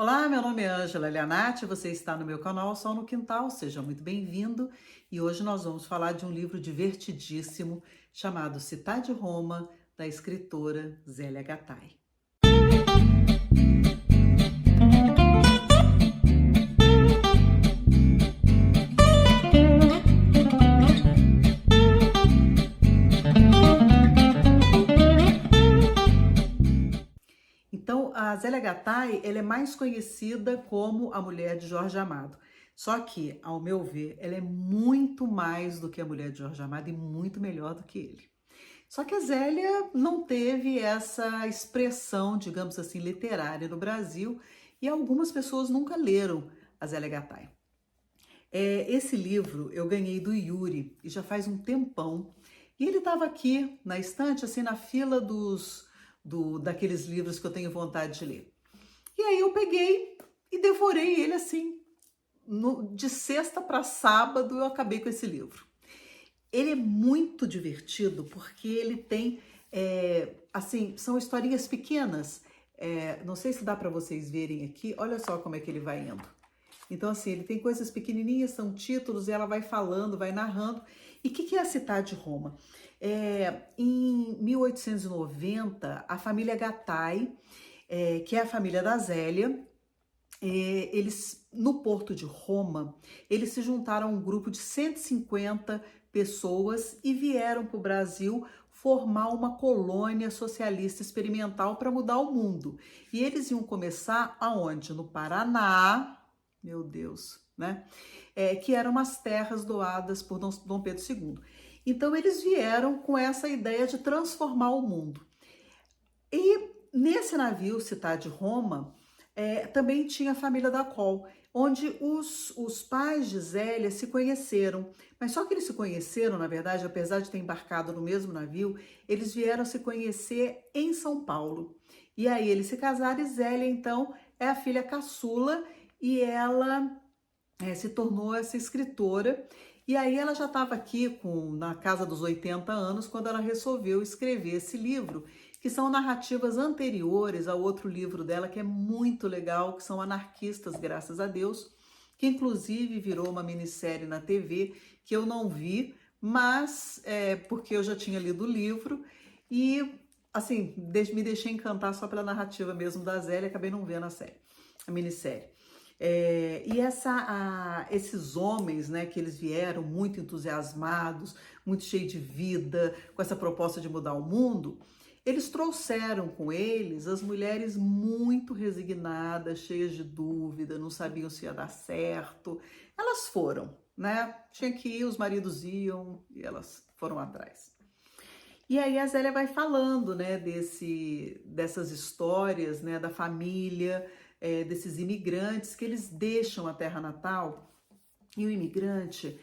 Olá, meu nome é Ângela Leonati, você está no meu canal Sol no Quintal, seja muito bem-vindo. E hoje nós vamos falar de um livro divertidíssimo chamado Cidade Roma, da escritora Zélia Gattai. Então, a Zélia Gattai, ela é mais conhecida como a mulher de Jorge Amado. Só que, ao meu ver, ela é muito mais do que a mulher de Jorge Amado e muito melhor do que ele. Só que a Zélia não teve essa expressão, digamos assim, literária no Brasil e algumas pessoas nunca leram a Zélia Gattai. Esse livro eu ganhei do Yuri e já faz um tempão. E ele estava aqui na estante, assim, na fila daqueles livros que eu tenho vontade de ler. E aí eu peguei e devorei ele assim. De sexta para sábado eu acabei com esse livro. Ele é muito divertido porque ele tem, assim, são historinhas pequenas. Não sei se dá para vocês verem aqui. Olha só como é que ele vai indo. Então, assim, ele tem coisas pequenininhas, são títulos, e ela vai falando, vai narrando. E o que é a cidade de Roma? Em 1890, a família Gattai, que é a família da Zélia, eles, no porto de Roma, eles se juntaram a um grupo de 150 pessoas e vieram para o Brasil formar uma colônia socialista experimental para mudar o mundo. E eles iam começar aonde? No Paraná, meu Deus, né? Que eram umas terras doadas por Dom Pedro II. Então eles vieram com essa ideia de transformar o mundo. E nesse navio, Cidade de Roma, também tinha a família da Col, onde os pais de Zélia se conheceram. Mas só que eles se conheceram, na verdade, apesar de ter embarcado no mesmo navio, eles vieram se conhecer em São Paulo. E aí eles se casaram e Zélia, então, é a filha caçula e ela se tornou essa escritora. E aí ela já estava aqui na casa dos 80 anos quando ela resolveu escrever esse livro, que são narrativas anteriores ao outro livro dela, que é muito legal, que são Anarquistas, graças a Deus, que inclusive virou uma minissérie na TV, que eu não vi, mas porque eu já tinha lido o livro e, assim, me deixei encantar só pela narrativa mesmo da Zélia, acabei não vendo a minissérie. Esses homens, né, que eles vieram muito entusiasmados, muito cheios de vida, com essa proposta de mudar o mundo, eles trouxeram com eles as mulheres muito resignadas, cheias de dúvida, não sabiam se ia dar certo. Elas foram, né? Tinha que ir, os maridos iam e elas foram atrás. E aí a Zélia vai falando, né, dessas histórias, né, da família, desses imigrantes que eles deixam a terra natal. E o imigrante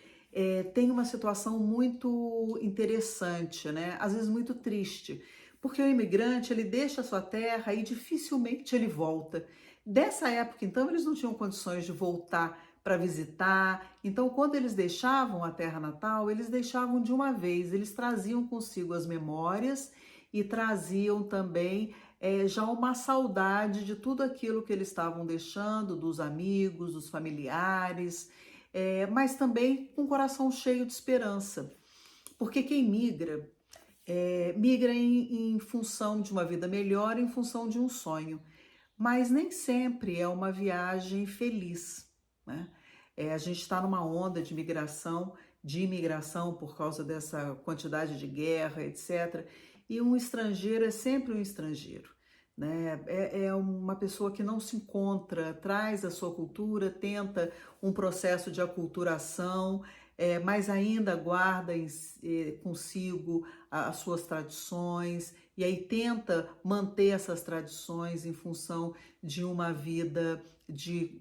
tem uma situação muito interessante, né, às vezes muito triste, porque o imigrante ele deixa a sua terra e dificilmente ele volta. Dessa época, então, eles não tinham condições de voltar para visitar. Então, quando eles deixavam a terra natal, eles deixavam de uma vez, eles traziam consigo as memórias e traziam também já uma saudade de tudo aquilo que eles estavam deixando, dos amigos, dos familiares, mas também com o coração cheio de esperança. Porque quem migra, migra em função de uma vida melhor, em função de um sonho. Mas nem sempre é uma viagem feliz, né? A gente está numa onda de imigração por causa dessa quantidade de guerra, etc. E um estrangeiro é sempre um estrangeiro, né? É uma pessoa que não se encontra, traz a sua cultura, tenta um processo de aculturação, mas ainda guarda consigo as suas tradições, e aí tenta manter essas tradições em função de uma vida de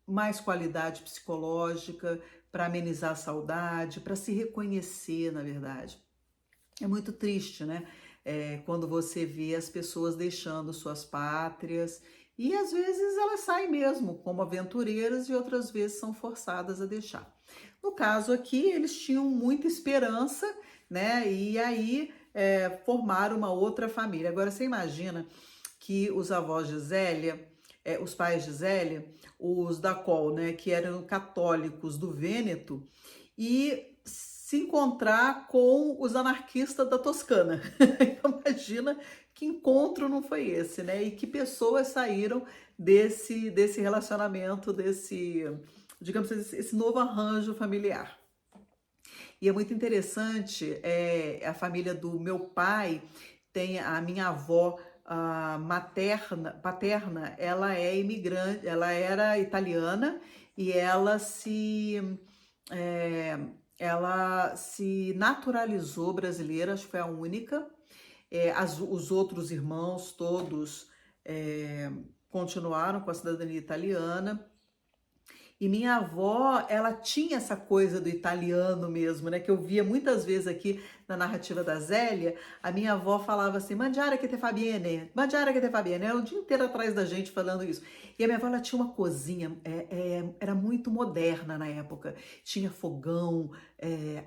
mais qualidade psicológica, para amenizar a saudade, para se reconhecer, na verdade. É muito triste, né? Quando você vê as pessoas deixando suas pátrias, e às vezes elas saem mesmo como aventureiras e outras vezes são forçadas a deixar. No caso aqui, eles tinham muita esperança, né? E aí formaram uma outra família. Agora você imagina que os avós de Zélia os pais de Zélia, os da Col, né, que eram católicos do Vêneto, e se encontrar com os anarquistas da Toscana. Imagina que encontro não foi esse, né? E que pessoas saíram desse relacionamento, digamos assim, esse novo arranjo familiar. E é muito interessante, a família do meu pai tem a minha avó paterna, ela é imigrante, ela era italiana e é, ela se naturalizou brasileira, acho que foi a única. Os outros irmãos todos continuaram com a cidadania italiana. E minha avó, ela tinha essa coisa do italiano mesmo, né? Que eu via muitas vezes aqui na narrativa da Zélia. A minha avó falava assim, mangiare che te fa bene, mangiare che te fa bene. Era o dia inteiro atrás da gente falando isso. E a minha avó, ela tinha uma cozinha, era muito moderna na época. Tinha fogão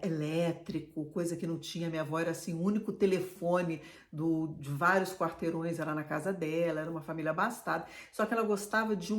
elétrico, coisa que não tinha. Minha avó era assim, o único telefone de vários quarteirões era na casa dela, era uma família abastada. Só que ela gostava de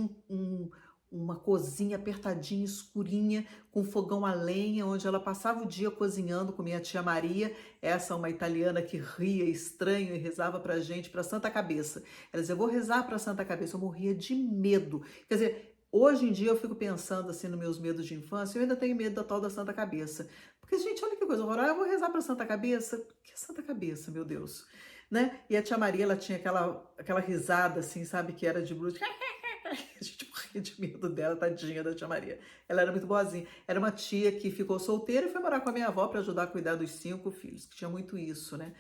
uma cozinha apertadinha, escurinha, com fogão a lenha, onde ela passava o dia cozinhando com minha tia Maria, essa uma italiana que ria estranho e rezava pra gente, pra Santa Cabeça. Ela dizia, eu vou rezar pra Santa Cabeça. Eu morria de medo. Quer dizer, hoje em dia eu fico pensando assim nos meus medos de infância, eu ainda tenho medo da tal da Santa Cabeça. Porque, gente, olha que coisa horrorosa, eu vou rezar pra Santa Cabeça? Que é Santa Cabeça, meu Deus? Né? E a tia Maria, ela tinha aquela risada assim, sabe, que era de bruxa. A gente morria de medo dela, tadinha da tia Maria. Ela era muito boazinha. Era uma tia que ficou solteira e foi morar com a minha avó para ajudar a cuidar dos 5 filhos, que tinha muito isso, né?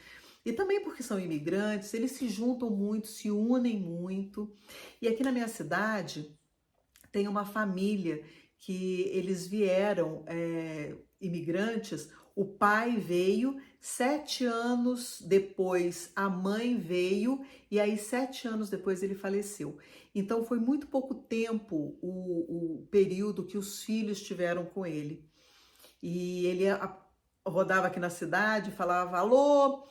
E também porque são imigrantes, eles se juntam muito, se unem muito. E aqui na minha cidade tem uma família que eles vieram imigrantes. O pai veio, 7 anos depois a mãe veio e aí 7 anos depois ele faleceu. Então foi muito pouco tempo o período que os filhos tiveram com ele. E ele rodava aqui na cidade, falava alô,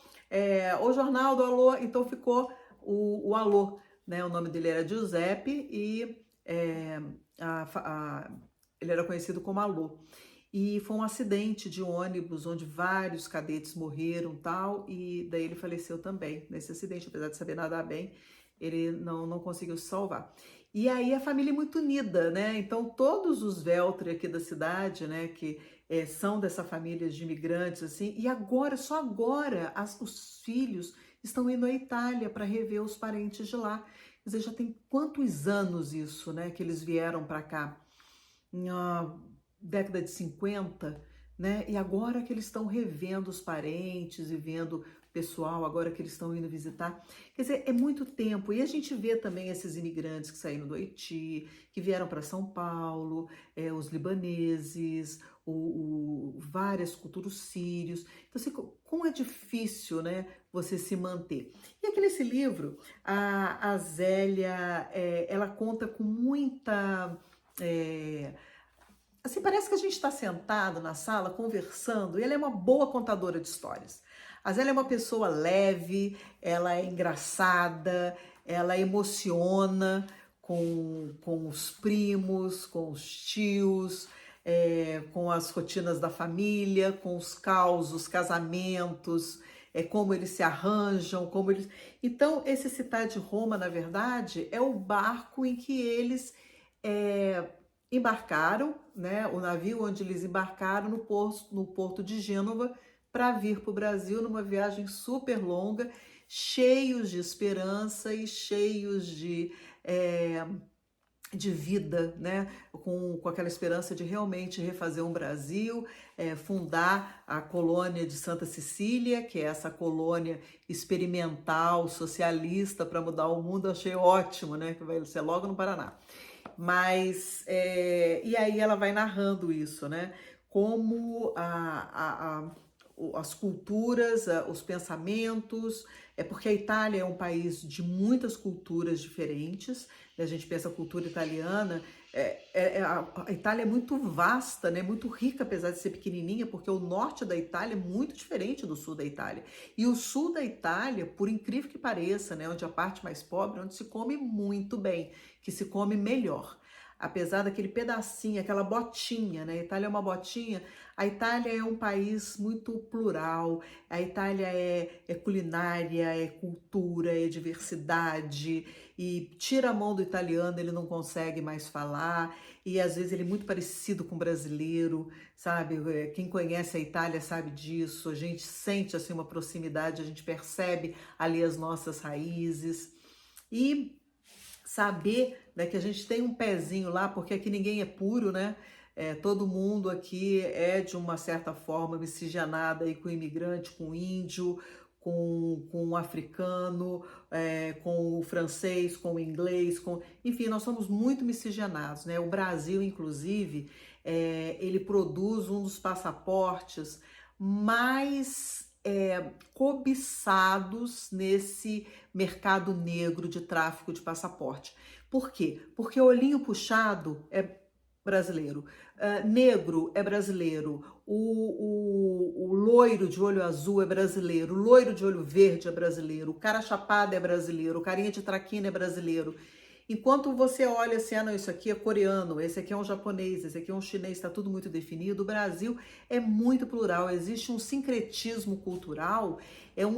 ô Jornaldo, alô. Então ficou o alô, né? O nome dele era Giuseppe e ele era conhecido como Alô. E foi um acidente de ônibus onde vários cadetes morreram tal, e daí ele faleceu também nesse acidente, apesar de saber nadar bem, ele não conseguiu se salvar. E aí a família é muito unida, né? Então todos os Veltri aqui da cidade, né, que são dessa família de imigrantes, assim, e agora, só agora, os filhos estão indo à Itália para rever os parentes de lá. Quer dizer, já tem quantos anos isso, né, que eles vieram para cá? Na década de 50, né? E agora que eles estão revendo os parentes e vendo o pessoal, agora que eles estão indo visitar. Quer dizer, é muito tempo. E a gente vê também esses imigrantes que saíram do Haiti, que vieram para São Paulo, os libaneses, várias culturas sírios. Então, assim, como é difícil, né, você se manter. E aqui nesse livro, a Zélia, ela conta com muita... assim, parece que a gente está sentado na sala conversando e ela é uma boa contadora de histórias. A Zélia é uma pessoa leve, ela é engraçada, ela emociona com os primos, com os tios, com as rotinas da família, com os causos, casamentos, como eles se arranjam, como eles... Então, esse Città di Roma, na verdade, é o barco em que eles... embarcaram, né, o navio onde eles embarcaram no porto de Gênova para vir para o Brasil numa viagem super longa, cheios de esperança e cheios de vida, né, com aquela esperança de realmente refazer um Brasil, fundar a colônia de Santa Cecília, que é essa colônia experimental, socialista para mudar o mundo. Eu achei ótimo, né, que vai ser logo no Paraná. Mas, e aí ela vai narrando isso, né? Como as culturas, os pensamentos, é porque a Itália é um país de muitas culturas diferentes, né? A gente pensa a cultura italiana, a Itália é muito vasta, né? Muito rica, apesar de ser pequenininha, porque o norte da Itália é muito diferente do sul da Itália. E o sul da Itália, por incrível que pareça, né? Onde a parte mais pobre, onde se come muito bem, que se come melhor. Apesar daquele pedacinho, aquela botinha, né? A Itália é uma botinha. A Itália é um país muito plural. A Itália é culinária, é cultura, é diversidade. E tira a mão do italiano, ele não consegue mais falar. E às vezes ele é muito parecido com o brasileiro, sabe? Quem conhece a Itália sabe disso. A gente sente assim uma proximidade, a gente percebe ali as nossas raízes. E saber, né, que a gente tem um pezinho lá, porque aqui ninguém é puro, né? Todo mundo aqui é de uma certa forma miscigenado aí com o imigrante, com o índio, com o africano, com o francês, com o inglês, enfim, nós somos muito miscigenados, né? O Brasil, inclusive, ele produz um dos passaportes mais cobiçados nesse mercado negro de tráfico de passaporte. Por quê? Porque olhinho puxado é brasileiro, negro é brasileiro, o loiro de olho azul é brasileiro, o loiro de olho verde é brasileiro, o cara chapado é brasileiro, o carinha de traquina é brasileiro. Enquanto você olha assim, ah não, isso aqui é coreano, esse aqui é um japonês, esse aqui é um chinês, está tudo muito definido. O Brasil é muito plural, existe um sincretismo cultural,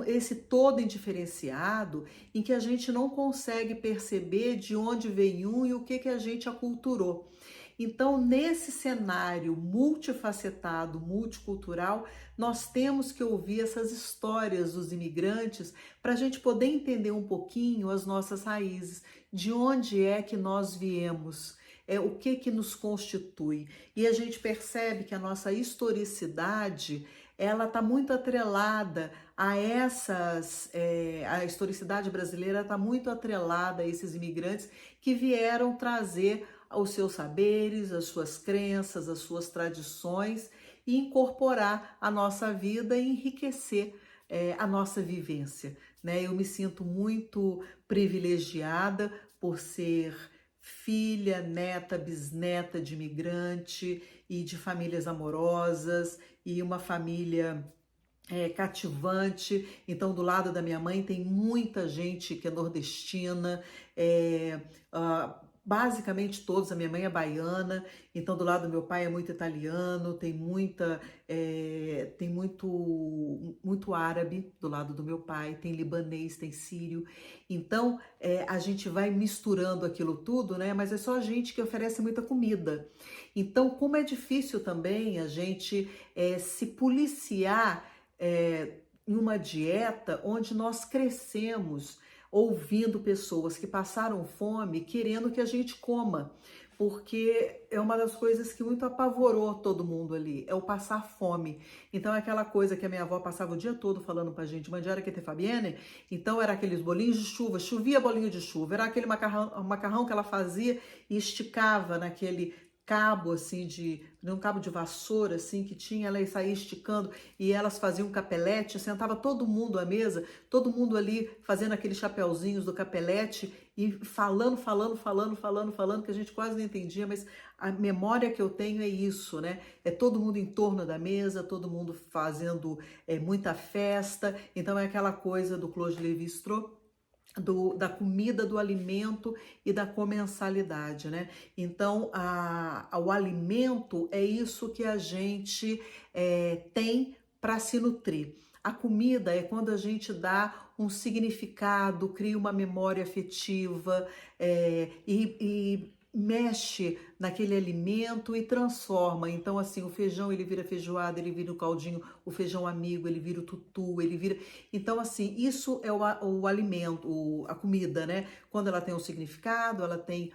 esse todo indiferenciado, em que a gente não consegue perceber de onde vem um e o que a gente aculturou. Então, nesse cenário multifacetado, multicultural, nós temos que ouvir essas histórias dos imigrantes para a gente poder entender um pouquinho as nossas raízes, de onde é que nós viemos, o que nos constitui. E a gente percebe que a nossa historicidade, ela está muito atrelada a a historicidade brasileira está muito atrelada a esses imigrantes que vieram trazer os seus saberes, as suas crenças, as suas tradições e incorporar a nossa vida e enriquecer a nossa vivência, né? Eu me sinto muito privilegiada por ser filha, neta, bisneta de imigrante e de famílias amorosas e uma família cativante. Então, do lado da minha mãe tem muita gente que é nordestina, é, basicamente todos. A minha mãe é baiana, então do lado do meu pai é muito italiano, tem muito árabe do lado do meu pai, tem libanês, tem sírio. Então, a gente vai misturando aquilo tudo, né? Mas é só a gente que oferece muita comida. Então, como é difícil também a gente se policiar em uma dieta onde nós crescemos ouvindo pessoas que passaram fome querendo que a gente coma, porque é uma das coisas que muito apavorou todo mundo ali, é o passar fome. Então é aquela coisa que a minha avó passava o dia todo falando pra gente, mangiare che te fa bene, então era aqueles bolinhos de chuva, chovia bolinho de chuva, era aquele macarrão que ela fazia e esticava naquele cabo assim um cabo de vassoura assim que tinha, ela saía esticando e elas faziam um capelete, sentava todo mundo à mesa, todo mundo ali fazendo aqueles chapeuzinhos do capelete e falando, que a gente quase não entendia, mas a memória que eu tenho é isso, né? É todo mundo em torno da mesa, todo mundo fazendo muita festa, então é aquela coisa do Claude Lévi-Strauss, da comida, do alimento e da comensalidade, né? Então, o alimento é isso que a gente tem para se nutrir. A comida é quando a gente dá um significado, cria uma memória afetiva e mexe naquele alimento e transforma. Então, assim, o feijão ele vira feijoada, ele vira o caldinho, o feijão amigo, ele vira o tutu, ele vira. Então, assim, isso é o alimento, a comida, né? Quando ela tem um significado, ela tem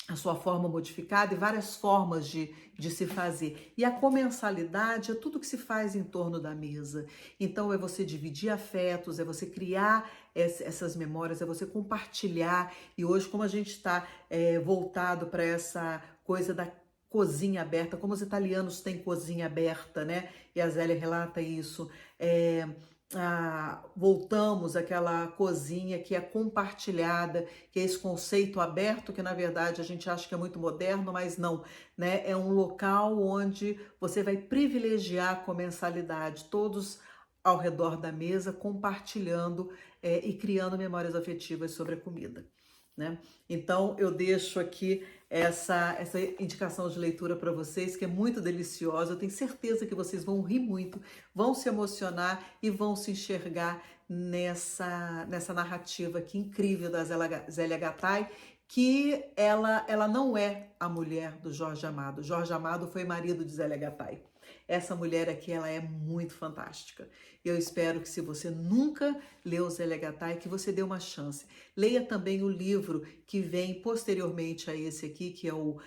a sua forma modificada e várias formas de se fazer. E a comensalidade é tudo que se faz em torno da mesa. Então, é você dividir afetos, é você criar essas memórias, é você compartilhar. E hoje, como a gente está voltado para essa coisa da cozinha aberta, como os italianos têm cozinha aberta, né? E a Zélia relata isso. É, voltamos àquela cozinha que é compartilhada, que é esse conceito aberto, que na verdade a gente acha que é muito moderno, mas não, né? É um local onde você vai privilegiar a comensalidade, todos ao redor da mesa, compartilhando e criando memórias afetivas sobre a comida, né? Então eu deixo aqui essa indicação de leitura para vocês, que é muito deliciosa. Eu tenho certeza que vocês vão rir muito, vão se emocionar e vão se enxergar nessa narrativa aqui incrível da Zélia Gattai, que ela não é a mulher do Jorge Amado. Jorge Amado foi marido de Zélia Gattai. Essa mulher aqui, ela é muito fantástica. Eu espero que, se você nunca leu Zélia Gattai, que você dê uma chance. Leia também o livro que vem posteriormente a esse aqui, que é o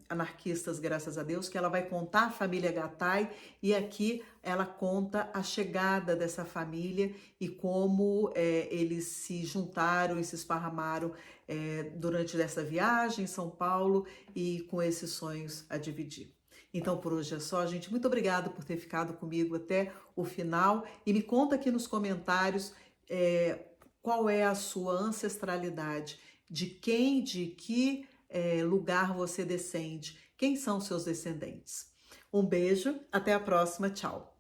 Anarquistas, Graças a Deus, que ela vai contar a família Gattai, e aqui ela conta a chegada dessa família e como eles se juntaram e se esparramaram durante essa viagem em São Paulo e com esses sonhos a dividir. Então, por hoje é só, gente. Muito obrigada por ter ficado comigo até o final. E me conta aqui nos comentários qual é a sua ancestralidade, de que lugar você descende, quem são seus descendentes. Um beijo, até a próxima, tchau.